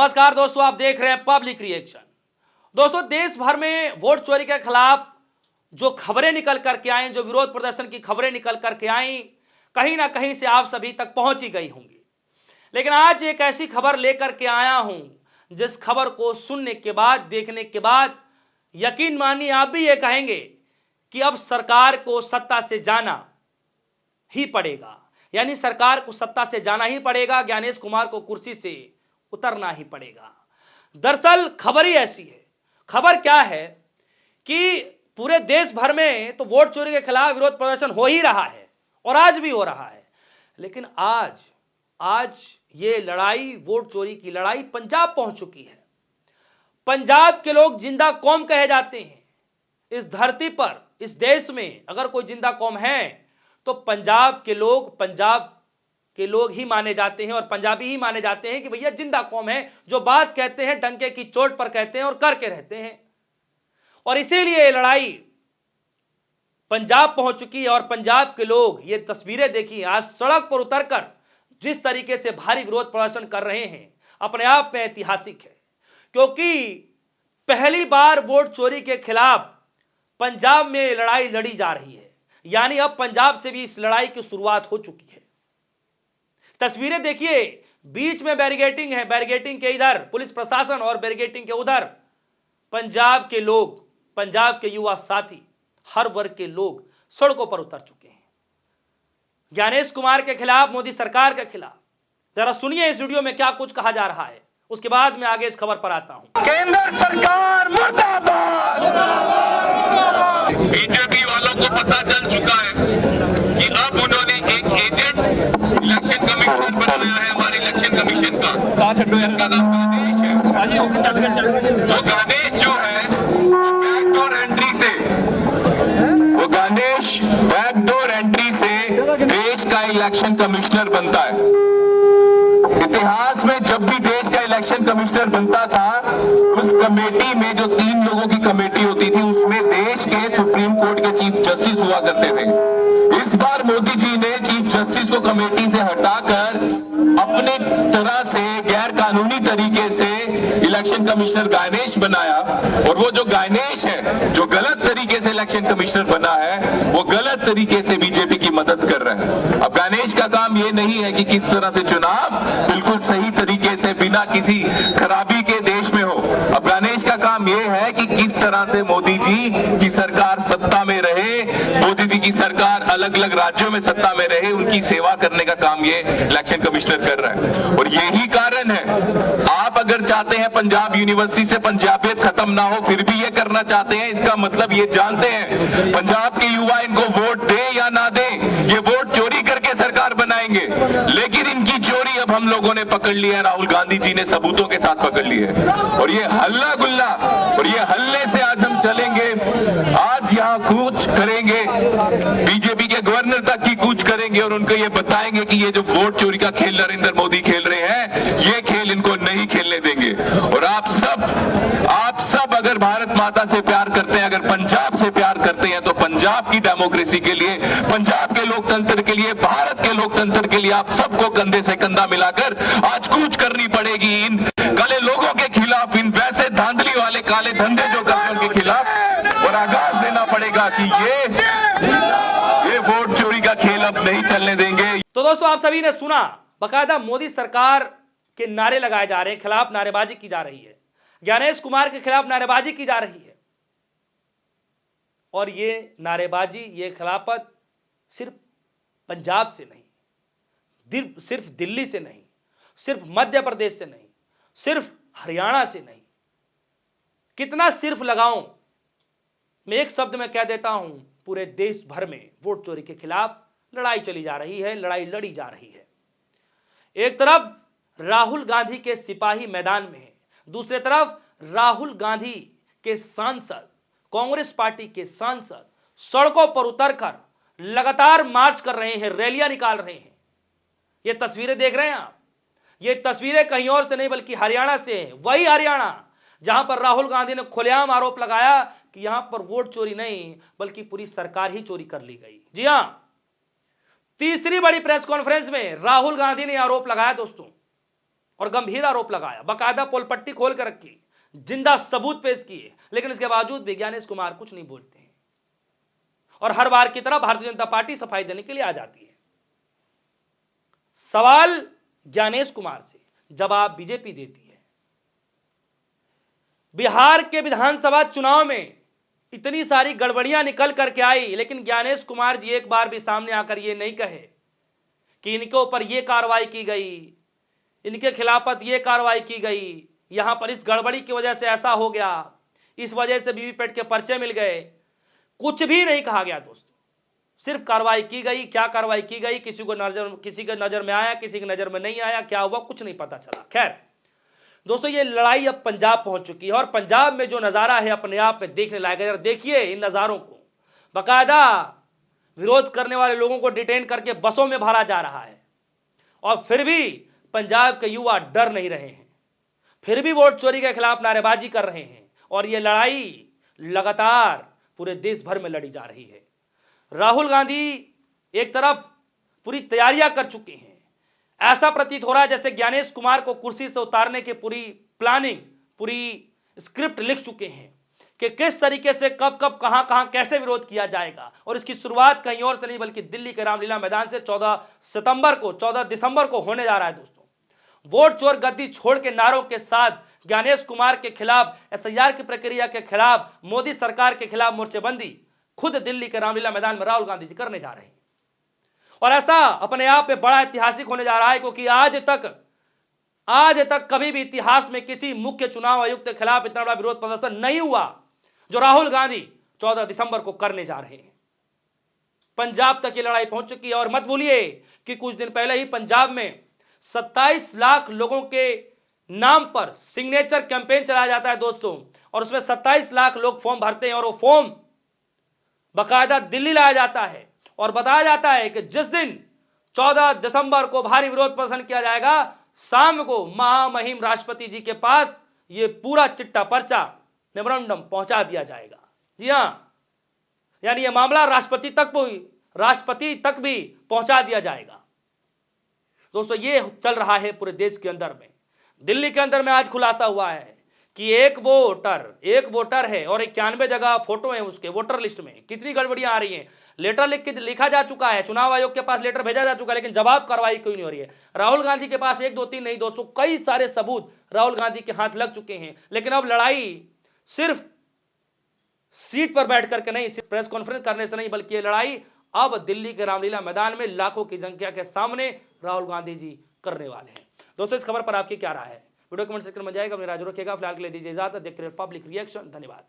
नमस्कार दोस्तों, आप देख रहे हैं पब्लिक रिएक्शन। दोस्तों, देश भर में वोट चोरी के खिलाफ जो खबरें निकल करके आई, जो विरोध प्रदर्शन की खबरें निकल करके आई, कहीं ना कहीं से आप सभी तक पहुंच ही गई होंगी। लेकिन आज एक ऐसी खबर लेकर के आया हूं जिस खबर को सुनने के बाद, देखने के बाद यकीन मानिए आप भी ये कहेंगे कि अब सरकार को सत्ता से जाना ही पड़ेगा, यानी सरकार को सत्ता से जाना ही पड़ेगा, ज्ञानेश कुमार को कुर्सी से उतरना ही पड़ेगा। दरअसल खबर ही ऐसी है। खबर क्या है कि पूरे देश भर में तो वोट चोरी के खिलाफ विरोध प्रदर्शन हो ही रहा है और आज भी हो रहा है। लेकिन आज ये लड़ाई, वोट चोरी की लड़ाई पंजाब पहुंच चुकी है। पंजाब के लोग जिंदा कौम कहे जाते हैं। इस धरती पर, इस देश में अगर कोई जिंदा कौम है तो पंजाब के लोग ही माने जाते हैं और पंजाबी ही माने जाते हैं कि भैया जिंदा कौम है, जो बात कहते हैं डंके की चोट पर कहते हैं और करके रहते हैं। और इसीलिए ये लड़ाई पंजाब पहुंच चुकी है और पंजाब के लोग, ये तस्वीरें देखिए, आज सड़क पर उतरकर जिस तरीके से भारी विरोध प्रदर्शन कर रहे हैं, अपने आप में ऐतिहासिक है। क्योंकि पहली बार वोट चोरी के खिलाफ पंजाब में लड़ाई लड़ी जा रही है, यानी अब पंजाब से भी इस लड़ाई की शुरुआत हो चुकी है। तस्वीरें देखिए, बीच में बैरिकेडिंग है, बैरिकेडिंग के इधर पुलिस प्रशासन और बैरिकेडिंग के उधर पंजाब के लोग, पंजाब के युवा साथी, हर वर्ग के लोग सड़कों पर उतर चुके हैं ज्ञानेश कुमार के खिलाफ, मोदी सरकार के खिलाफ। जरा सुनिए इस वीडियो में क्या कुछ कहा जा रहा है, उसके बाद मैं आगे इस खबर पर आता हूं। केंद्र सरकार मुर्दाबाद। बीजेपी वालों को पता चल चुका है कि अब उन्होंने एक एजेंट इलेक्शन कमिश्नर बनाया है, हमारे इलेक्शन कमीशन का। इसका नाम गणेश है। वो गणेश जो है बैकडोर एंट्री से, वो गणेश बैकडोर एंट्री से देश का इलेक्शन कमिश्नर बनता है। इतिहास में जब भी देश का इलेक्शन कमिश्नर बनता था, उस कमेटी में जो 3 लोगों की कमेटी होती थी, उसमें देश के सुप्रीम कोर्ट के चीफ जस्टिस हुआ करते थे। इस बार मोदी जी ने चीफ जस्टिस को कमेटी से हटाकर अपने तरह से गैर कानूनी तरीके से इलेक्शन कमिश्नर गणेश बनाया। और वो जो गणेश है, जो गलत तरीके से इलेक्शन कमिश्नर बना है, वो गलत तरीके से बीजेपी की मदद कर रहा है। अब गणेश का काम ये नहीं है कि किस तरह से चुनाव बिल्कुल सही तरीके से बिना किसी खराबी के देश में हो। अब गणेश का काम ये है कि किस तरह से मोदी जी की सरकार सत्ता में रहे, मोदी जी की सरकार अलग अलग राज्यों में सत्ता में रहे, उनकी सेवा करने का काम ये इलेक्शन कमिश्नर कर रहा है। और यही कारण है, आप अगर चाहते हैं पंजाब यूनिवर्सिटी से पंजाबियत खत्म ना हो, फिर भी ये करना चाहते हैं, इसका मतलब ये जानते हैं पंजाब के युवा इनको वोट दे या ना दे, ये वोट चोरी करके सरकार बनाएंगे। लेकिन इनकी चोरी अब हम लोगों ने पकड़ लिया है, राहुल गांधी जी ने सबूतों के साथ पकड़ लिया है। और ये हल्ला गुल्ला और ये हल्ले से आज हम चलेंगे, आज यहाँ कूच करेंगे, बीजेपी के गवर्नर तक की कूच करेंगे और उनको ये बताएंगे कि ये जो वोट चोरी का खेल नरेंद्र मोदी खेल रहे हैं, ये खेल इनको नहीं खेलने देंगे। और आप सब अगर भारत माता से प्यार करते हैं, अगर पंजाब से प्यार करते हैं, तो पंजाब की डेमोक्रेसी के लिए, पंजाब के लोकतंत्र के लिए, भारत के लोकतंत्र के लिए आप सबको कंधे से कंधा मिलाकर आज कूच करनी पड़ेगी इन काले लोगों के खिलाफ, इन वैसे धांधली वाले काले धंधे जो करते हैं उनके खिलाफ। और आगाज देना पड़ेगा कि ये वोट चोरी का खेल अब नहीं चलने देंगे। तो दोस्तों, आप सभी ने सुना, बकायदा मोदी सरकार के नारे लगाए जा रहे हैं, खिलाफ नारेबाजी की जा रही है, ज्ञानेश कुमार के खिलाफ नारेबाजी की जा रही है। और ये नारेबाजी, ये खिलाफत सिर्फ पंजाब से नहीं, सिर्फ दिल्ली से नहीं, सिर्फ मध्य प्रदेश से नहीं, सिर्फ हरियाणा से नहीं, कितना सिर्फ लगाऊं, मैं एक शब्द में कह देता हूं, पूरे देश भर में वोट चोरी के खिलाफ लड़ाई चली जा रही है, लड़ाई लड़ी जा रही है। एक तरफ राहुल गांधी के सिपाही मैदान में है, दूसरी तरफ राहुल गांधी के सांसद, कांग्रेस पार्टी के सांसद सड़कों पर उतरकर लगातार मार्च कर रहे हैं, रैलियां निकाल रहे हैं। ये तस्वीरें देख रहे हैं आप, ये तस्वीरें कहीं और से नहीं बल्कि हरियाणा से हैं। वही हरियाणा जहां पर राहुल गांधी ने खुलेआम आरोप लगाया कि यहां पर वोट चोरी नहीं बल्कि पूरी सरकार ही चोरी कर ली गई। जी हां, तीसरी बड़ी प्रेस कॉन्फ्रेंस में राहुल गांधी ने आरोप लगाया दोस्तों और गंभीर आरोप लगाया, बाकायदा पोलपट्टी खोल कर रखी, जिंदा सबूत पेश किए, लेकिन इसके बावजूद भी ज्ञानेश कुमार कुछ नहीं बोलते हैं और हर बार की तरह भारतीय जनता पार्टी सफाई देने के लिए आ जाती है। सवाल ज्ञानेश कुमार से, जवाब बीजेपी देती है। बिहार के विधानसभा चुनाव में इतनी सारी गड़बड़ियां निकल करके आई, लेकिन ज्ञानेश कुमार जी एक बार भी सामने आकर यह नहीं कहे कि इनके ऊपर यह कार्रवाई की गई, इनके खिलाफत यह कार्रवाई की गई, यहां पर इस गड़बड़ी की वजह से ऐसा हो गया, इस वजह से वीवीपैट के पर्चे मिल गए। कुछ भी नहीं कहा गया दोस्तों, सिर्फ कार्रवाई की गई। क्या कार्रवाई की गई, किसी के नजर में आया, किसी की नजर में नहीं आया, क्या हुआ कुछ नहीं पता चला। खैर दोस्तों, ये लड़ाई अब पंजाब पहुंच चुकी है और पंजाब में जो नजारा है अपने आप में देखने लायक है। देखिए इन नजारों को, बाकायदा विरोध करने वाले लोगों को डिटेन करके बसों में भरा जा रहा है और फिर भी पंजाब के युवा डर नहीं रहे हैं, फिर भी वोट चोरी के खिलाफ नारेबाजी कर रहे हैं और यह लड़ाई लगातार पूरे देश भर में लड़ी जा रही है। राहुल गांधी एक तरफ पूरी तैयारियां कर चुके हैं, ऐसा प्रतीत हो रहा है जैसे ज्ञानेश कुमार को कुर्सी से उतारने की पूरी प्लानिंग, पूरी स्क्रिप्ट लिख चुके हैं कि किस तरीके से कब कब कहां कहां कैसे विरोध किया जाएगा। और इसकी शुरुआत कहीं और से नहीं बल्कि दिल्ली के रामलीला मैदान से 14 दिसंबर को होने जा रहा है। दोस्तों, वोट चोर गद्दी छोड़ के नारों के साथ ज्ञानेश कुमार के खिलाफ, एसआईआर की प्रक्रिया के खिलाफ, मोदी सरकार के खिलाफ मोर्चेबंदी खुद दिल्ली के रामलीला मैदान में राहुल गांधी जी करने जा रहे हैं। और ऐसा अपने आप में बड़ा ऐतिहासिक होने जा रहा है क्योंकि आज तक कभी भी इतिहास में किसी मुख्य चुनाव आयुक्त के खिलाफ इतना बड़ा विरोध प्रदर्शन नहीं हुआ जो राहुल गांधी 14 दिसंबर को करने जा रहे हैं। पंजाब तक ये लड़ाई पहुंच चुकी है और मत भूलिए कि कुछ दिन पहले ही पंजाब में 27 लाख लोगों के नाम पर सिग्नेचर कैंपेन चलाया जाता है दोस्तों, और उसमें 27 लाख लोग फॉर्म भरते हैं और वो फॉर्म बाकायदा दिल्ली लाया जाता है और बताया जाता है कि जिस दिन 14 दिसंबर को भारी विरोध प्रदर्शन किया जाएगा, शाम को महामहिम राष्ट्रपति जी के पास यह पूरा चिट्ठा पर्चा मेमोरेंडम पहुंचा दिया जाएगा। जी हां, यानी यह मामला राष्ट्रपति तक भी पहुंचा दिया जाएगा। दोस्तों, ये चल रहा है पूरे देश के अंदर में। दिल्ली के अंदर में आज खुलासा हुआ है कि एक वोटर है और 91 जगह फोटो है उसके वोटर लिस्ट में। कितनी गड़बड़ियां आ रही हैं। लेटर लिखा जा चुका है, चुनाव आयोग के पास लेटर भेजा जा चुका है, लेकिन जवाब कार्रवाई कोई नहीं हो रही है। राहुल गांधी के पास 1 2 3 नहीं दोस्तों, कई सारे सबूत राहुल गांधी के हाथ लग चुके हैं। लेकिन अब लड़ाई सिर्फ सीट पर बैठ करके नहीं, सिर्फ प्रेस कॉन्फ्रेंस करने से नहीं, बल्कि ये लड़ाई अब दिल्ली के रामलीला मैदान में लाखों की संख्या के सामने राहुल गांधी जी करने वाले हैं। दोस्तों, इस खबर पर आपकी क्या राय है? वीडियो कमेंट सेक्शन में जाएगा, अपनी राय रखिएगा। फिलहाल के लिए दीजिए इजाजत, देखते रहिए पब्लिक रिएक्शन। धन्यवाद।